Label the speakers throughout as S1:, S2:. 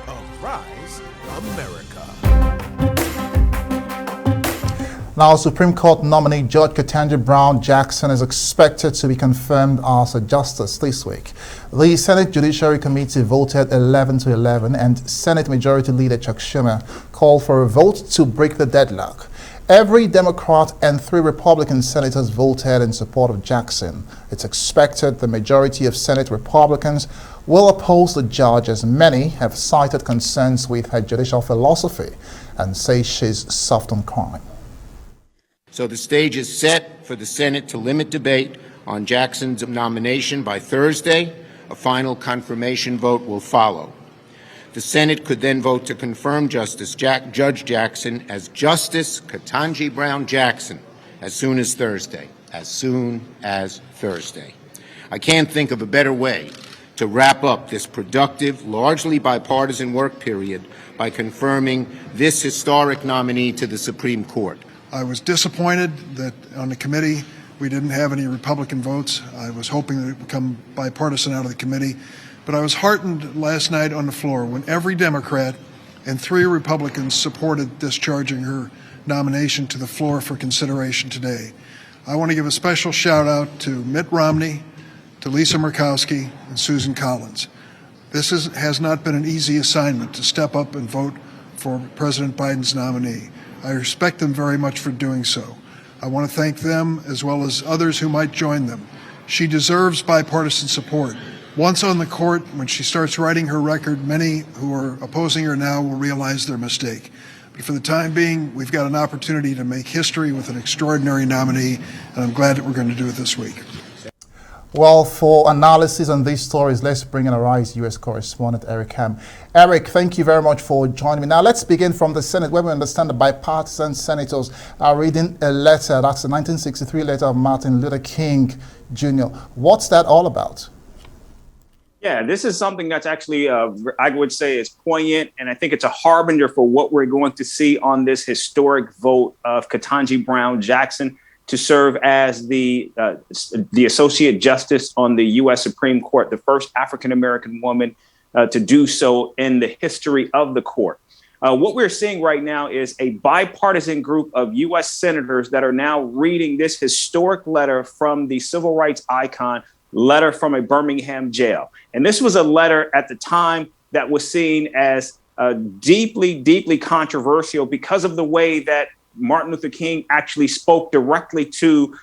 S1: of Rise America.
S2: Now, Supreme Court nominee Judge Ketanji Brown Jackson is expected to be confirmed as a justice this week. The Senate Judiciary Committee voted 11-11, and Senate Majority Leader Chuck Schumer called for a vote to break the deadlock. Every Democrat and 3 Republican senators voted in support of Jackson. It's expected the majority of Senate Republicans will oppose the judge, as many have cited concerns with her judicial philosophy and say she's soft on crime.
S3: So the stage is set for the Senate to limit debate on Jackson's nomination by Thursday. A final confirmation vote will follow. The Senate could then vote to confirm Judge Jackson as Justice Ketanji Brown Jackson as soon as Thursday. I can't think of a better way to wrap up this productive, largely bipartisan work period by confirming this historic nominee to the Supreme Court.
S4: I was disappointed that on the committee we didn't have any Republican votes. I was hoping that it would come bipartisan out of the committee. But I was heartened last night on the floor when every Democrat and 3 Republicans supported discharging her nomination to the floor for consideration today. I want to give a special shout out to Mitt Romney, to Lisa Murkowski, and Susan Collins. This has not been an easy assignment to step up and vote for President Biden's nominee. I respect them very much for doing so. I want to thank them as well as others who might join them. She deserves bipartisan support. Once on the court, when she starts writing her record, many who are opposing her now will realize their mistake. But for the time being, we've got an opportunity to make history with an extraordinary nominee, and I'm glad that we're going to do it this week.
S2: Well, for analysis on these stories, let's bring in our Rise U.S. Correspondent Eric Ham. Eric, thank you very much for joining me. Now, let's begin from the Senate, where we understand the bipartisan senators are reading a letter. That's the 1963 letter of Martin Luther King Jr. What's that all about?
S5: Yeah, this is something that's actually, I would say, is poignant, and I think it's a harbinger for what we're going to see on this historic vote of Ketanji Brown Jackson to serve as the Associate Justice on the U.S. Supreme Court, the first African-American woman to do so in the history of the court. What we're seeing right now is a bipartisan group of U.S. senators that are now reading this historic letter from the civil rights icon, letter from a Birmingham jail. And this was a letter at the time that was seen as deeply, deeply controversial because of the way that Martin Luther King actually spoke directly to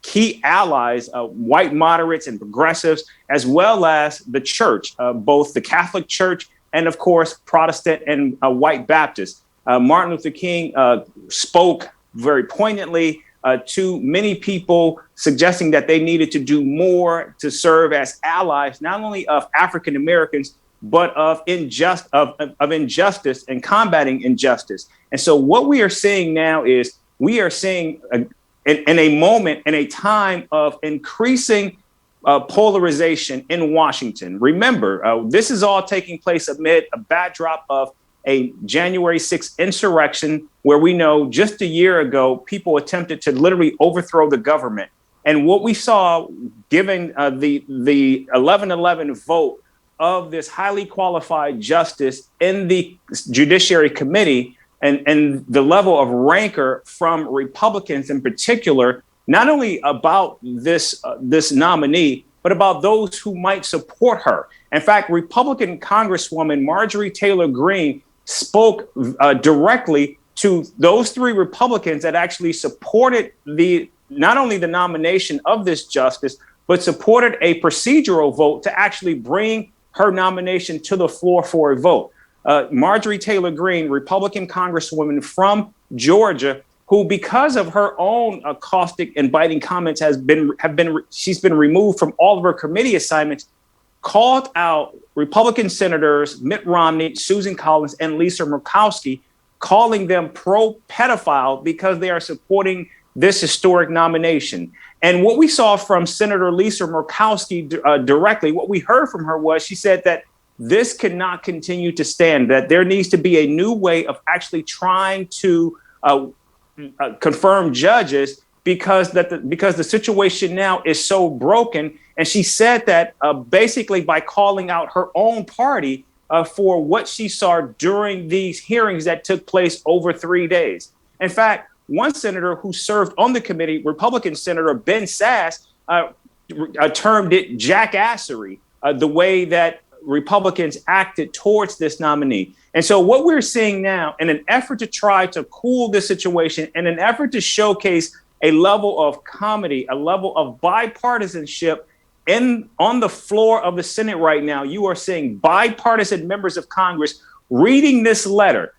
S5: key allies, white moderates and progressives, as well as the church, both the Catholic Church and, of course, Protestant and white Baptists. Martin Luther King spoke very poignantly to many people, suggesting that they needed to do more to serve as allies, not only of African Americans, but of injustice and combating injustice. And so what we are seeing now is we are seeing in a moment, in a time of increasing polarization in Washington. Remember, this is all taking place amid a backdrop of a January 6th insurrection, where we know just a year ago, people attempted to literally overthrow the government. And what we saw, given the 11-11 vote of this highly qualified justice in the Judiciary Committee, and the level of rancor from Republicans in particular, not only about this nominee, but about those who might support her. In fact, Republican Congresswoman Marjorie Taylor Greene spoke directly to those 3 Republicans that actually supported not only the nomination of this justice, but supported a procedural vote to actually bring her nomination to the floor for a vote. Marjorie Taylor Greene, Republican Congresswoman from Georgia, who, because of her own caustic and biting comments, she's been removed from all of her committee assignments, called out Republican senators Mitt Romney, Susan Collins, and Lisa Murkowski, calling them pro-pedophile because they are supporting this historic nomination. And what we saw from Senator Lisa Murkowski directly, what we heard from her was she said that this cannot continue to stand, that there needs to be a new way of actually trying to confirm judges because the situation now is so broken. And she said that basically by calling out her own party, for what she saw during these hearings that took place over 3 days. In fact, one senator who served on the committee, Republican Senator Ben Sass, termed it jackassery, the way that Republicans acted towards this nominee. And so what we're seeing now, in an effort to try to cool the situation, in an effort to showcase a level of comedy, a level of bipartisanship on the floor of the Senate right now, you are seeing bipartisan members of Congress reading this letter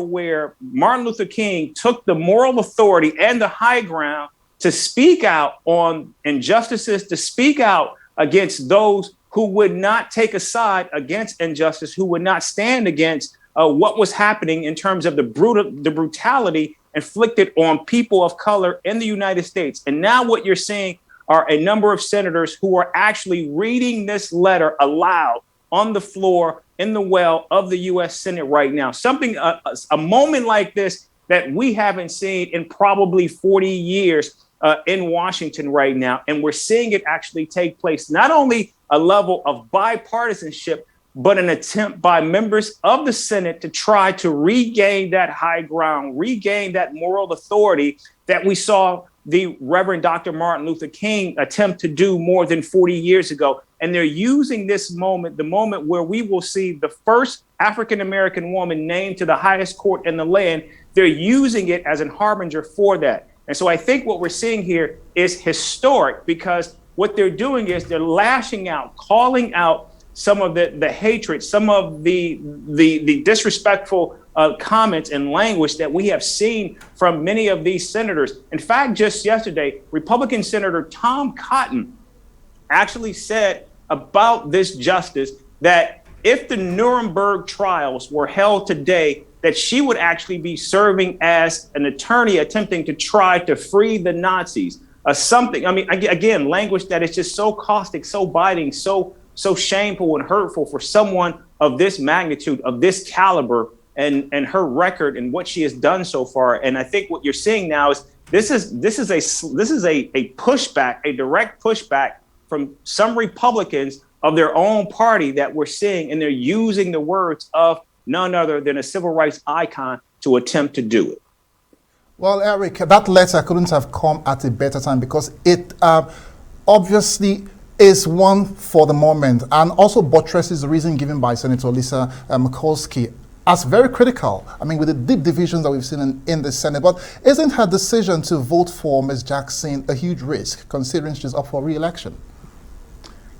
S5: where Martin Luther King took the moral authority and the high ground to speak out on injustices, to speak out against those who would not take a side against injustice, who would not stand against what was happening in terms of the brutality inflicted on people of color in the United States. And now what you're seeing are a number of senators who are actually reading this letter aloud on the floor in the well of the U.S. Senate right now. Something, a moment like this that we haven't seen in probably 40 years in Washington right now. And we're seeing it actually take place. Not only a level of bipartisanship, but an attempt by members of the Senate to try to regain that high ground, regain that moral authority that we saw the Reverend Dr. Martin Luther King attempt to do more than 40 years ago. And they're using this moment, the moment where we will see the first African-American woman named to the highest court in the land. They're using it as a harbinger for that. And so I think what we're seeing here is historic, because what they're doing is they're lashing out, calling out some of the hatred, some of the disrespectful comments and language that we have seen from many of these senators. In fact, just yesterday, Republican Senator Tom Cotton actually said about this justice that if the Nuremberg trials were held today, that she would actually be serving as an attorney attempting to try to free the Nazis. Something, I mean, again, language that is just so caustic, so biting, so shameful and hurtful for someone of this magnitude, of this caliber, and her record and what she has done so far. And I think what you're seeing now is this is a pushback, a direct pushback from some Republicans of their own party that we're seeing, and they're using the words of none other than a civil rights icon to attempt to do it.
S2: Well, Eric, that letter couldn't have come at a better time, because it obviously is one for the moment, and also buttresses the reason given by Senator Lisa Murkowski as very critical. I mean, with the deep divisions that we've seen in the Senate. But isn't her decision to vote for Ms. Jackson a huge risk, considering she's up for re-election?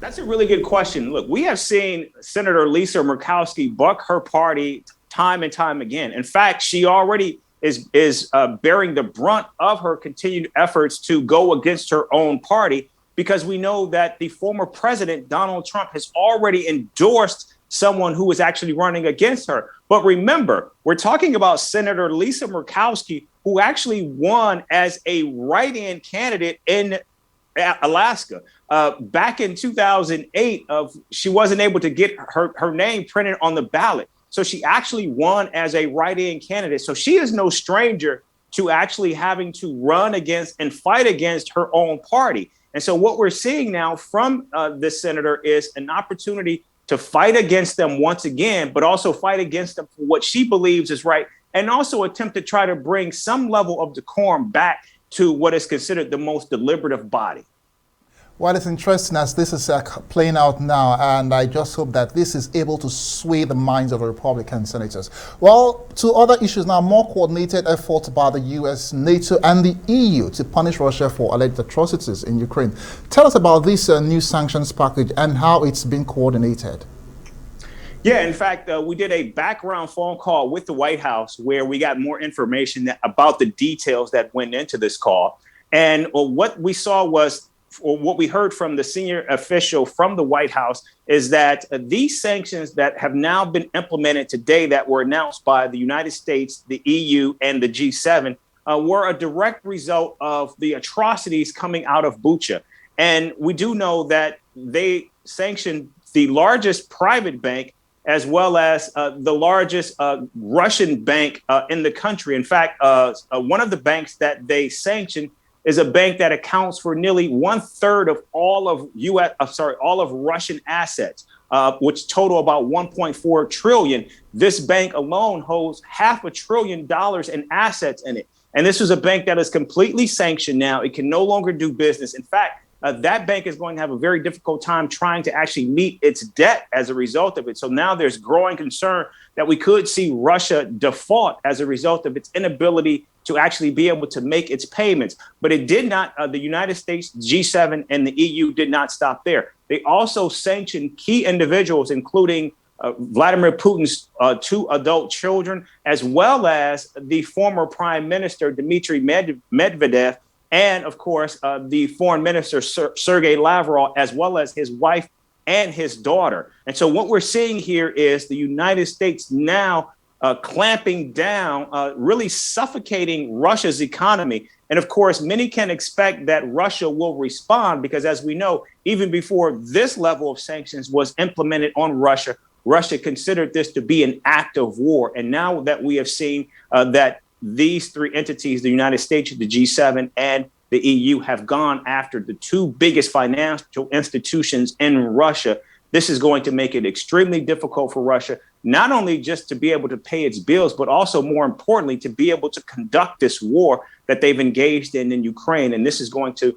S5: That's a really good question. Look, we have seen Senator Lisa Murkowski buck her party time and time again. In fact, she already is bearing the brunt of her continued efforts to go against her own party, because we know that the former president, Donald Trump, has already endorsed someone who is actually running against her. But remember, we're talking about Senator Lisa Murkowski, who actually won as a write-in candidate in Alaska. Back in 2008, she wasn't able to get her name printed on the ballot. So she actually won as a write-in candidate. So she is no stranger to actually having to run against and fight against her own party. And so what we're seeing now from this senator is an opportunity to fight against them once again, but also fight against them for what she believes is right, and also attempt to try to bring some level of decorum back to what is considered the most deliberative body.
S2: Well, it's interesting as this is playing out now, and I just hope that this is able to sway the minds of the Republican senators. Well, to other issues now, more coordinated efforts by the US, NATO, and the EU to punish Russia for alleged atrocities in Ukraine. Tell us about this new sanctions package and how it's been coordinated.
S5: Yeah, in fact, we did a background phone call with the White House where we got more information about the details that went into this call. And what we saw was, or what we heard from the senior official from the White House, is that these sanctions that have now been implemented today, that were announced by the United States, the EU, and the G7, were a direct result of the atrocities coming out of Bucha. And we do know that they sanctioned the largest private bank as well as the largest Russian bank in the country. In fact, one of the banks that they sanctioned is a bank that accounts for nearly 1/3 of all of Russian assets. which total about 1.4 trillion. This bank alone holds $500 billion in assets in it. And this is a bank that is completely sanctioned now. It can no longer do business. In fact, that bank is going to have a very difficult time trying to actually meet its debt as a result of it. So now there's growing concern that we could see Russia default as a result of its inability to actually be able to make its payments. But it did not, the United States, G7, and the EU did not stop there. They also sanctioned key individuals, including Vladimir Putin's 2 adult children, as well as the former Prime Minister, Dmitry Medvedev, and of course, the Foreign Minister, Sergei Lavrov, as well as his wife and his daughter. And so what we're seeing here is the United States now clamping down, really suffocating Russia's economy. And of course, many can expect that Russia will respond because, as we know, even before this level of sanctions was implemented on Russia, Russia considered this to be an act of war. And now that we have seen that these 3 entities, the United States, the G7, and the EU, have gone after the 2 biggest financial institutions in Russia, this is going to make it extremely difficult for Russia, not only just to be able to pay its bills, but also, more importantly, to be able to conduct this war that they've engaged in Ukraine. And this is going to,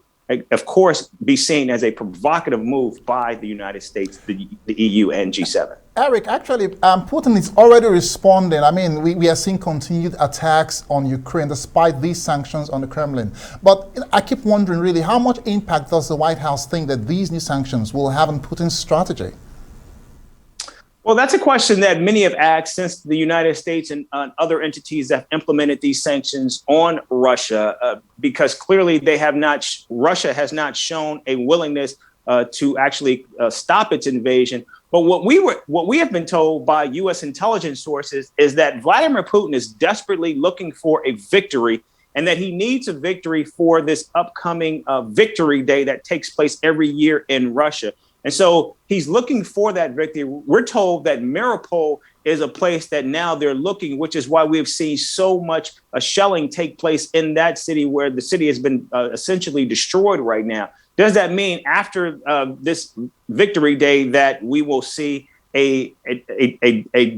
S5: of course, be seen as a provocative move by the United States, the EU, and G7.
S2: Eric, actually, Putin is already responding. I mean, we are seeing continued attacks on Ukraine despite these sanctions on the Kremlin. But I keep wondering, really, how much impact does the White House think that these new sanctions will have on Putin's strategy?
S5: Well, that's a question that many have asked since the United States and other entities have implemented these sanctions on Russia, because clearly Russia has not shown a willingness to actually stop its invasion. But what we have been told by U.S. intelligence sources is that Vladimir Putin is desperately looking for a victory, and that he needs a victory for this upcoming Victory Day that takes place every year in Russia. And so he's looking for that victory. We're told that Mariupol is a place that now they're looking, which is why we've seen so much shelling take place in that city, where the city has been essentially destroyed right now. Does that mean after this Victory Day that we will see a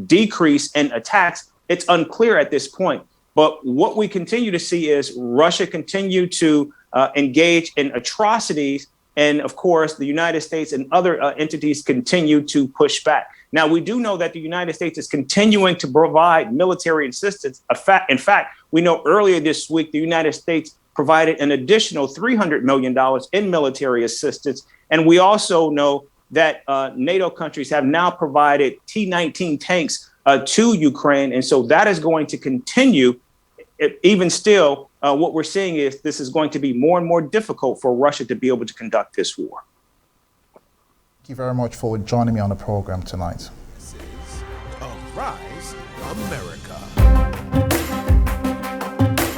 S5: decrease in attacks? It's unclear at this point. But what we continue to see is Russia continue to engage in atrocities. And of course, the United States and other entities continue to push back. Now, we do know that the United States is continuing to provide military assistance. In fact, we know earlier this week, the United States provided an additional $300 million in military assistance. And we also know that NATO countries have now provided T-19 tanks to Ukraine. And so that is going to continue. Even still, what we're seeing is this is going to be more and more difficult for Russia to be able to conduct this war.
S2: Thank you very much for joining me on the program tonight.
S1: This is Arise America.